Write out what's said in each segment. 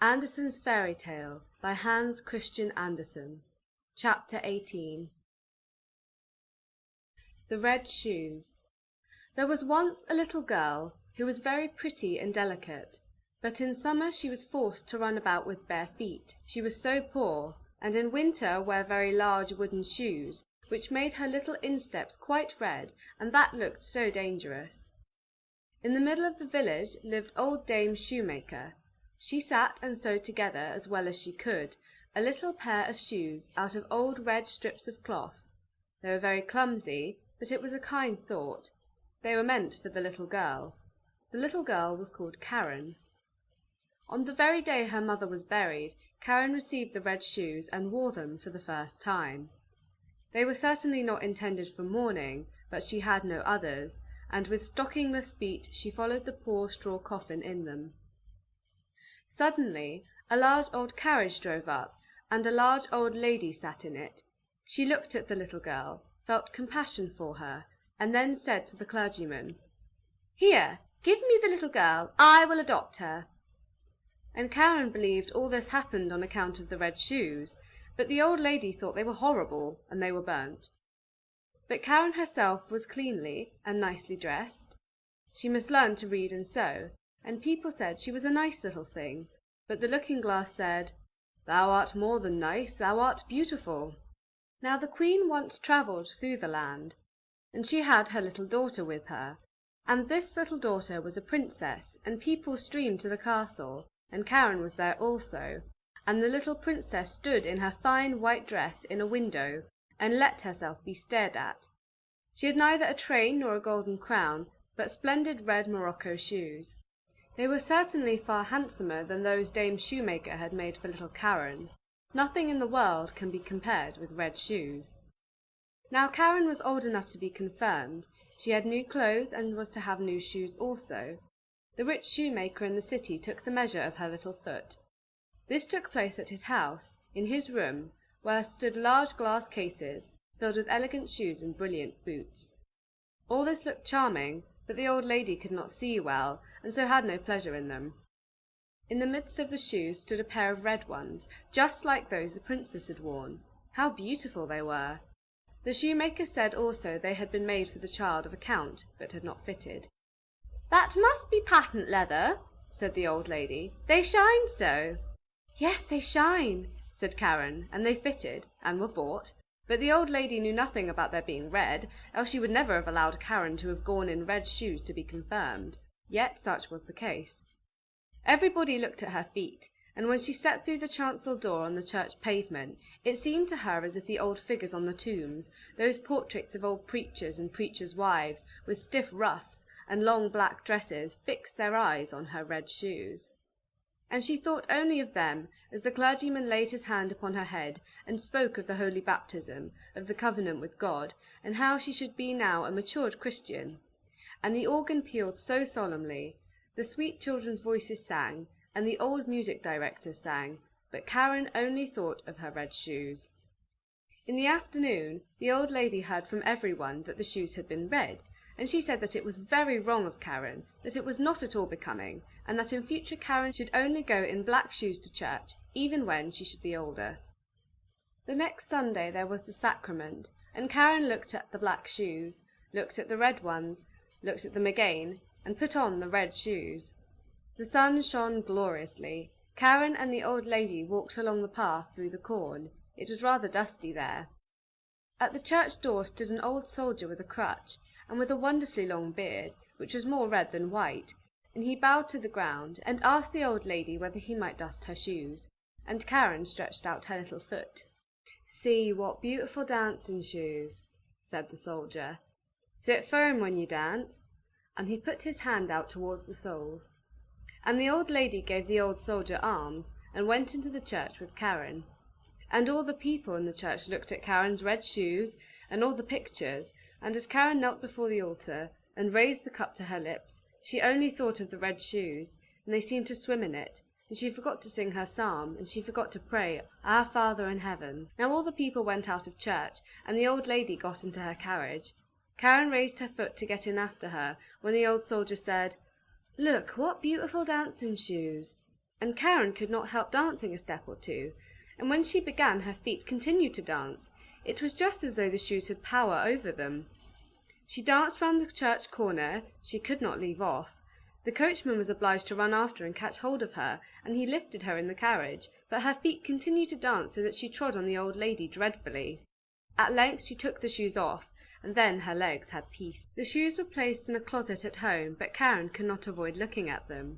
Andersen's Fairy Tales by Hans Christian Andersen. Chapter 18. The Red Shoes. There was once a little girl who was very pretty and delicate, but in summer she was forced to run about with bare feet. She was so poor, and in winter wear very large wooden shoes, which made her little insteps quite red, and that looked so dangerous. In the middle of the village lived old Dame Shoemaker. She sat and sewed together, as well as she could, a little pair of shoes out of old red strips of cloth. They were very clumsy, but it was a kind thought. They were meant for the little girl. The little girl was called Karen. On the very day her mother was buried, Karen received the red shoes and wore them for the first time. They were certainly not intended for mourning, but she had no others, and with stockingless feet she followed the poor straw coffin in them. Suddenly a large old carriage drove up, and a large old lady sat in it. She looked at the little girl, felt compassion for her, and then said to the clergyman, "Here, give me the little girl, I will adopt her." And Karen believed all this happened on account of the red shoes, but the old lady thought they were horrible, and they were burnt. But Karen herself was cleanly and nicely dressed. She must learn to read and sew, and people said she was a nice little thing, but the looking-glass said, "Thou art more than nice, thou art beautiful." Now the Queen once travelled through the land, and she had her little daughter with her, and this little daughter was a princess, and people streamed to the castle, and Karen was there also, and the little princess stood in her fine white dress in a window, and let herself be stared at. She had neither a train nor a golden crown, but splendid red morocco shoes. They were certainly far handsomer than those Dame Shoemaker had made for little Karen. Nothing in the world can be compared with red shoes. Now Karen was old enough to be confirmed. She had new clothes and was to have new shoes also. The rich shoemaker in the city took the measure of her little foot. This took place at his house, in his room, where stood large glass cases filled with elegant shoes and brilliant boots. All this looked charming, but the old lady could not see well, and so had no pleasure in them. In the midst of the shoes stood a pair of red ones, just like those the princess had worn. How beautiful they were! The shoemaker said also they had been made for the child of a count, but had not fitted. "That must be patent leather," said the old lady. "They shine so." "Yes, they shine," said Karen, and they fitted, and were bought. But the old lady knew nothing about their being red, else she would never have allowed Karen to have gone in red shoes to be confirmed. Yet such was the case. Everybody looked at her feet, and when she stepped through the chancel door on the church pavement, it seemed to her as if the old figures on the tombs, those portraits of old preachers and preachers' wives, with stiff ruffs and long black dresses, fixed their eyes on her red shoes. And she thought only of them as the clergyman laid his hand upon her head and spoke of the holy baptism, of the covenant with God, and how she should be now a matured Christian. And the organ pealed so solemnly, the sweet children's voices sang, and the old music directors sang, but Karen only thought of her red shoes. In the afternoon the old lady heard from everyone that the shoes had been red, and she said that it was very wrong of Karen, that it was not at all becoming, and that in future Karen should only go in black shoes to church, even when she should be older. The next Sunday there was the sacrament, and Karen looked at the black shoes, looked at the red ones, looked at them again, and put on the red shoes. The sun shone gloriously. Karen and the old lady walked along the path through the corn. It was rather dusty there. At the church door stood an old soldier with a crutch, and with a wonderfully long beard, which was more red than white, and he bowed to the ground, and asked the old lady whether he might dust her shoes, and Karen stretched out her little foot. "See what beautiful dancing shoes," said the soldier. "Sit firm when you dance," and he put his hand out towards the soles. And the old lady gave the old soldier alms, and went into the church with Karen. And all the people in the church looked at Karen's red shoes, and all the pictures, and as Karen knelt before the altar, and raised the cup to her lips, she only thought of the red shoes, and they seemed to swim in it, and she forgot to sing her psalm, and she forgot to pray, "Our Father in heaven." Now all the people went out of church, and the old lady got into her carriage. Karen raised her foot to get in after her, when the old soldier said, "Look, what beautiful dancing shoes." and Karen could not help dancing a step or two, and when she began her feet continued to dance. It was just as though the shoes had power over them. She danced round the church corner, she could not leave off. The coachman was obliged to run after and catch hold of her, and he lifted her in the carriage, but her feet continued to dance so that she trod on the old lady dreadfully. At length she took the shoes off, and then her legs had peace. The shoes were placed in a closet at home, but Karen could not avoid looking at them.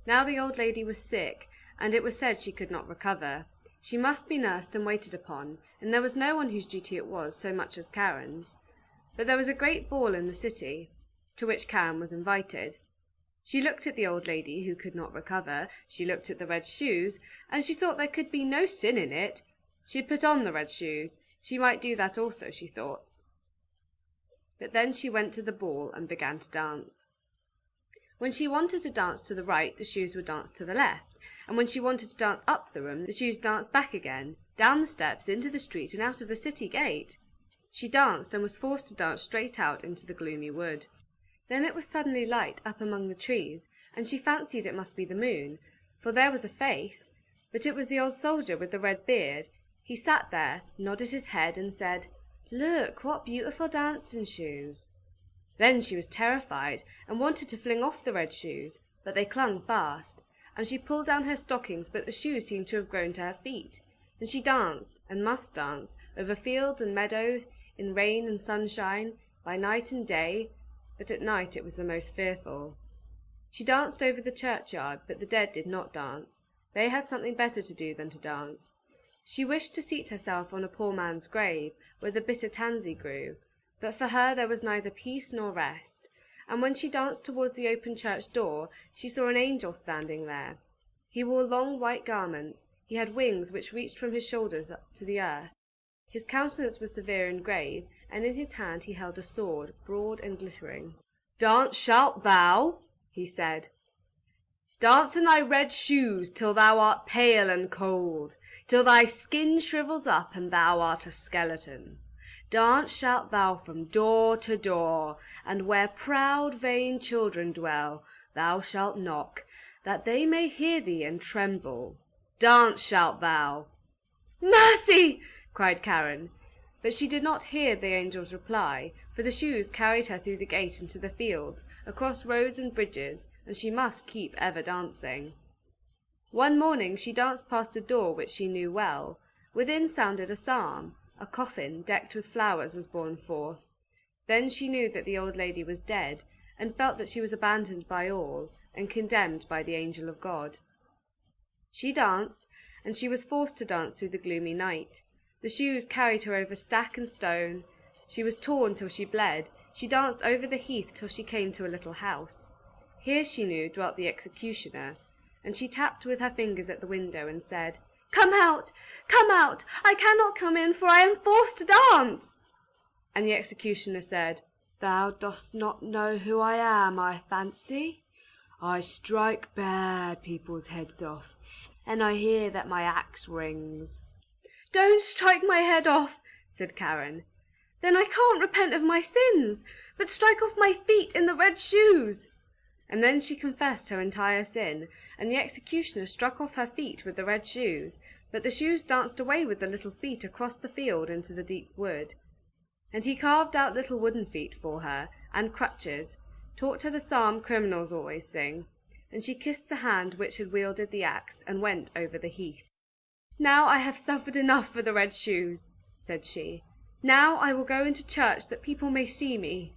Now the old lady was sick, and it was said she could not recover. She must be nursed and waited upon, and there was no one whose duty it was so much as Karen's. But there was a great ball in the city, to which Karen was invited. She looked at the old lady who could not recover, she looked at the red shoes, and she thought there could be no sin in it. She had put on the red shoes, she might do that also, she thought. But then she went to the ball and began to dance. When she wanted to dance to the right, the shoes would dance to the left, and when she wanted to dance up the room, the shoes danced back again, down the steps, into the street, and out of the city gate. She danced, and was forced to dance straight out into the gloomy wood. Then it was suddenly light up among the trees, and she fancied it must be the moon, for there was a face, but it was the old soldier with the red beard. He sat there, nodded his head, and said, "Look, what beautiful dancing shoes." Then she was terrified, and wanted to fling off the red shoes, but they clung fast, and she pulled down her stockings, but the shoes seemed to have grown to her feet, and she danced, and must dance, over fields and meadows, in rain and sunshine, by night and day, but at night it was the most fearful. She danced over the churchyard, but the dead did not dance. They had something better to do than to dance. She wished to seat herself on a poor man's grave, where the bitter tansy grew, but for her there was neither peace nor rest, and when she danced towards the open church door, she saw an angel standing there. He wore long white garments, he had wings which reached from his shoulders up to the earth. His countenance was severe and grave, and in his hand he held a sword, broad and glittering. "Dance shalt thou," he said. "Dance in thy red shoes till thou art pale and cold, till thy skin shrivels up and thou art a skeleton. Dance shalt thou from door to door, and where proud vain children dwell, thou shalt knock, that they may hear thee and tremble. Dance shalt thou." "Mercy!" cried Karen, but she did not hear the angel's reply, for the shoes carried her through the gate into the fields, across roads and bridges, and she must keep ever dancing. One morning she danced past a door which she knew well. Within sounded a psalm. A coffin, decked with flowers, was borne forth. Then she knew that the old lady was dead, and felt that she was abandoned by all, and condemned by the angel of God. She danced, and she was forced to dance through the gloomy night. The shoes carried her over stack and stone. She was torn till she bled. She danced over the heath till she came to a little house. Here, she knew, dwelt the executioner, and she tapped with her fingers at the window and said, "Come out! Come out! I cannot come in, for I am forced to dance." And the executioner said, "Thou dost not know who I am, I fancy. I strike bad people's heads off, and I hear that my axe rings." "Don't strike my head off," said Karen. "Then I can't repent of my sins, but strike off my feet in the red shoes." And then she confessed her entire sin, and the executioner struck off her feet with the red shoes, but the shoes danced away with the little feet across the field into the deep wood. And he carved out little wooden feet for her, and crutches, taught her the psalm criminals always sing, and she kissed the hand which had wielded the axe, and went over the heath. "Now I have suffered enough for the red shoes," said she. "Now I will go into church that people may see me."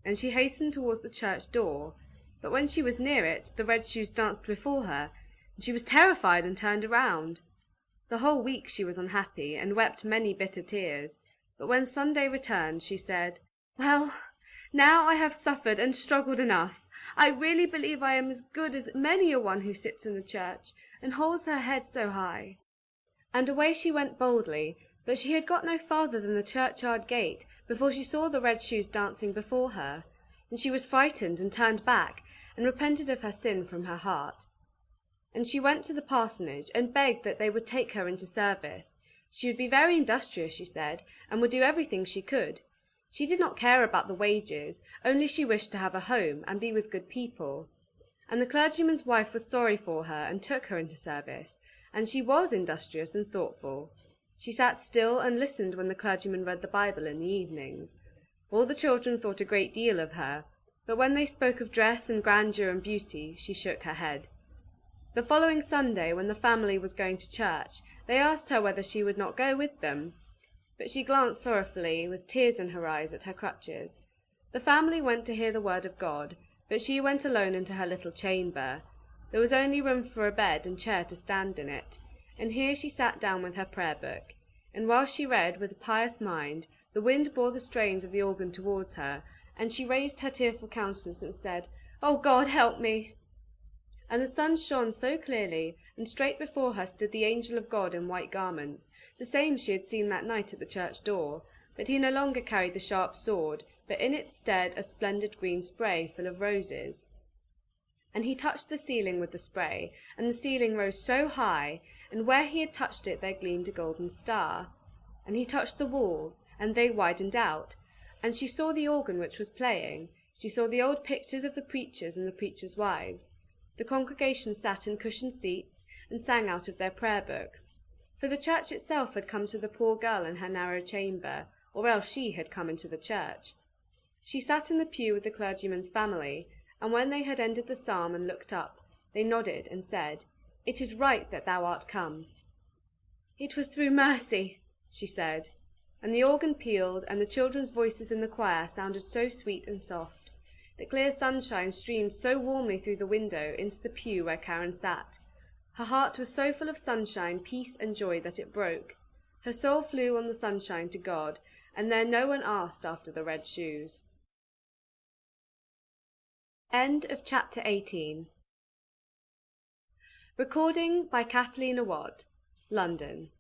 And she hastened towards the church door, but when she was near it, the red shoes danced before her, and she was terrified and turned around. The whole week she was unhappy, and wept many bitter tears, but when Sunday returned, she said, "Well, now I have suffered and struggled enough. I really believe I am as good as many a one who sits in the church, and holds her head so high." And away she went boldly, but she had got no farther than the churchyard gate before she saw the red shoes dancing before her, and she was frightened and turned back, and repented of her sin from her heart. And she went to the parsonage, and begged that they would take her into service. She would be very industrious, she said, and would do everything she could. She did not care about the wages, only she wished to have a home, and be with good people. and the clergyman's wife was sorry for her and took her into service, and she was industrious and thoughtful. She sat still and listened when the clergyman read the Bible in the evenings. All the children thought a great deal of her, but when they spoke of dress and grandeur and beauty, she shook her head. The following Sunday, when the family was going to church, they asked her whether she would not go with them, but she glanced sorrowfully, with tears in her eyes, at her crutches. The family went to hear the word of God, but she went alone into her little chamber. There was only room for a bed and chair to stand in it, and here she sat down with her prayer book, and while she read with a pious mind, the wind bore the strains of the organ towards her, and she raised her tearful countenance and said, "Oh God, help me!" And the sun shone so clearly, and straight before her stood the angel of God in white garments, the same she had seen that night at the church door, but he no longer carried the sharp sword, but in its stead a splendid green spray full of roses. And he touched the ceiling with the spray, and the ceiling rose so high, and where he had touched it there gleamed a golden star. And he touched the walls, and they widened out, and she saw the organ which was playing. She saw the old pictures of the preachers and the preachers' wives. The congregation sat in cushioned seats and sang out of their prayer books, for the church itself had come to the poor girl in her narrow chamber, or else she had come into the church. She sat in the pew with the clergyman's family, and when they had ended the psalm and looked up, they nodded and said, "It is right that thou art come." "It was through mercy," she said, and the organ pealed, and the children's voices in the choir sounded so sweet and soft. The clear sunshine streamed so warmly through the window into the pew where Karen sat. Her heart was so full of sunshine, peace, and joy that it broke. Her soul flew on the sunshine to God, and there no one asked after the red shoes. End of chapter 18. Recording by Catalina Watt, London.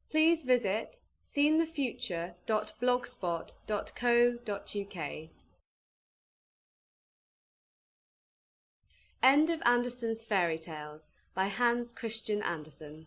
Please visit seenthefuture.blogspot.co.uk. End of Andersen's Fairy Tales by Hans Christian Andersen.